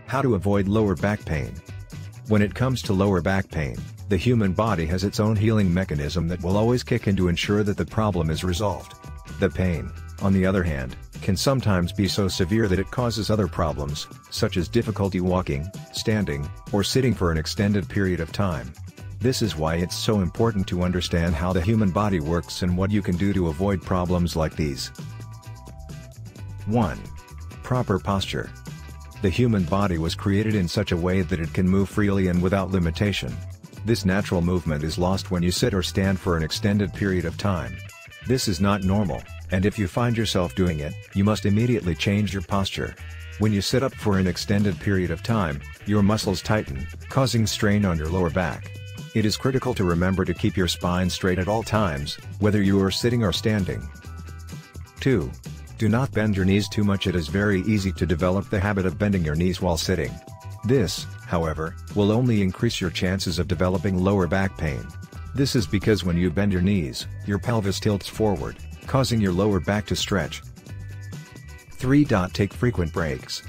How to avoid lower back pain. When it comes to lower back pain, the human body has its own healing mechanism that will always kick in to ensure that the problem is resolved. The pain, on the other hand, can sometimes be so severe that it causes other problems, such as difficulty walking, standing, or sitting for an extended period of time. This is why it's so important to understand how the human body works and what you can do to avoid problems like these. 1. Proper posture. The human body was created in such a way that it can move freely and without limitation. This natural movement is lost when you sit or stand for an extended period of time. This is not normal, and if you find yourself doing it, you must immediately change your posture. When you sit up for an extended period of time, your muscles tighten, causing strain on your lower back. It is critical to remember to keep your spine straight at all times, whether you are sitting or standing. 2. Do not bend your knees too much. It is very easy to develop the habit of bending your knees while sitting. This, however, will only increase your chances of developing lower back pain. This is because when you bend your knees, your pelvis tilts forward, causing your lower back to stretch. 3. Take frequent breaks.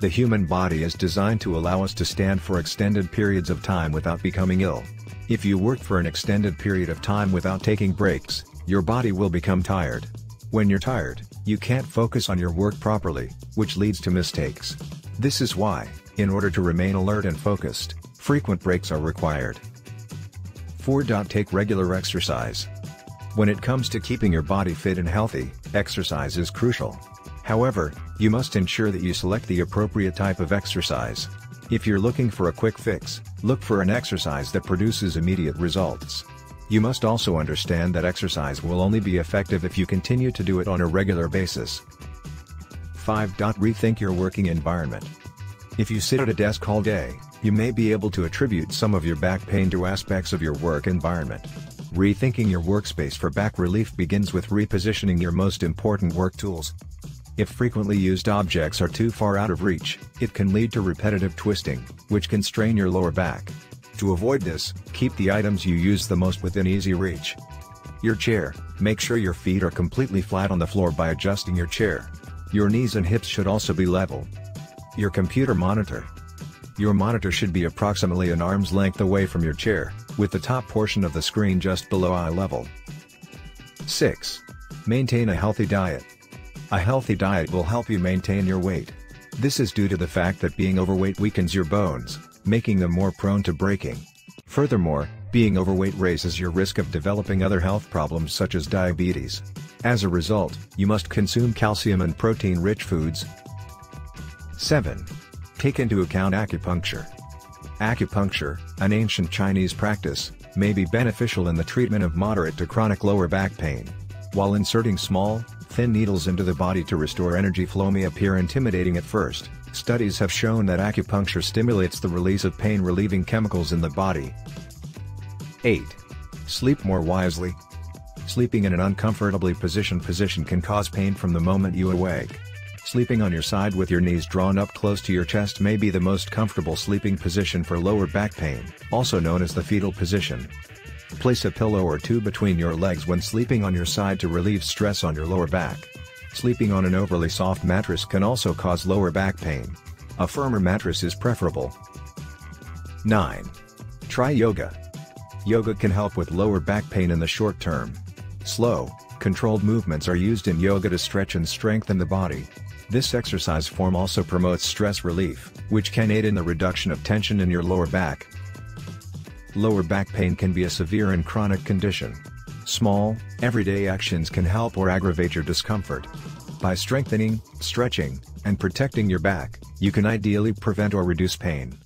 The human body is designed to allow us to stand for extended periods of time without becoming ill. If you work for an extended period of time without taking breaks, your body will become tired. When you're tired, you can't focus on your work properly, which leads to mistakes. This is why, in order to remain alert and focused, frequent breaks are required. 4. Take regular exercise. When it comes to keeping your body fit and healthy, exercise is crucial. However, you must ensure that you select the appropriate type of exercise. If you're looking for a quick fix, look for an exercise that produces immediate results. You must also understand that exercise will only be effective if you continue to do it on a regular basis. 5. Rethink your working environment. If you sit at a desk all day, you may be able to attribute some of your back pain to aspects of your work environment. Rethinking your workspace for back relief begins with repositioning your most important work tools. If frequently used objects are too far out of reach, it can lead to repetitive twisting, which can strain your lower back. To avoid this, keep the items you use the most within easy reach. Your chair. Make sure your feet are completely flat on the floor by adjusting your chair. Your knees and hips should also be level. Your computer monitor. Your monitor should be approximately an arm's length away from your chair, with the top portion of the screen just below eye level. 6. Maintain a healthy diet. A healthy diet will help you maintain your weight. This is due to the fact that being overweight weakens your bones, making them more prone to breaking. Furthermore, being overweight raises your risk of developing other health problems such as diabetes. As a result, you must consume calcium and protein-rich foods. 7. Take into account acupuncture. Acupuncture, an ancient Chinese practice, may be beneficial in the treatment of moderate to chronic lower back pain. While inserting small, thin needles into the body to restore energy flow may appear intimidating at first, studies have shown that acupuncture stimulates the release of pain-relieving chemicals in the body. 8. Sleep more wisely. Sleeping in an uncomfortably position can cause pain from the moment you awake. Sleeping on your side with your knees drawn up close to your chest may be the most comfortable sleeping position for lower back pain, also known as the fetal position. Place a pillow or two between your legs when sleeping on your side to relieve stress on your lower back. Sleeping on an overly soft mattress can also cause lower back pain. A firmer mattress is preferable. 9. Try yoga. Yoga can help with lower back pain in the short term. Slow, controlled movements are used in yoga to stretch and strengthen the body. This exercise form also promotes stress relief, which can aid in the reduction of tension in your lower back. Lower back pain can be a severe and chronic condition. Small, everyday actions can help or aggravate your discomfort. By strengthening, stretching, and protecting your back, you can ideally prevent or reduce pain.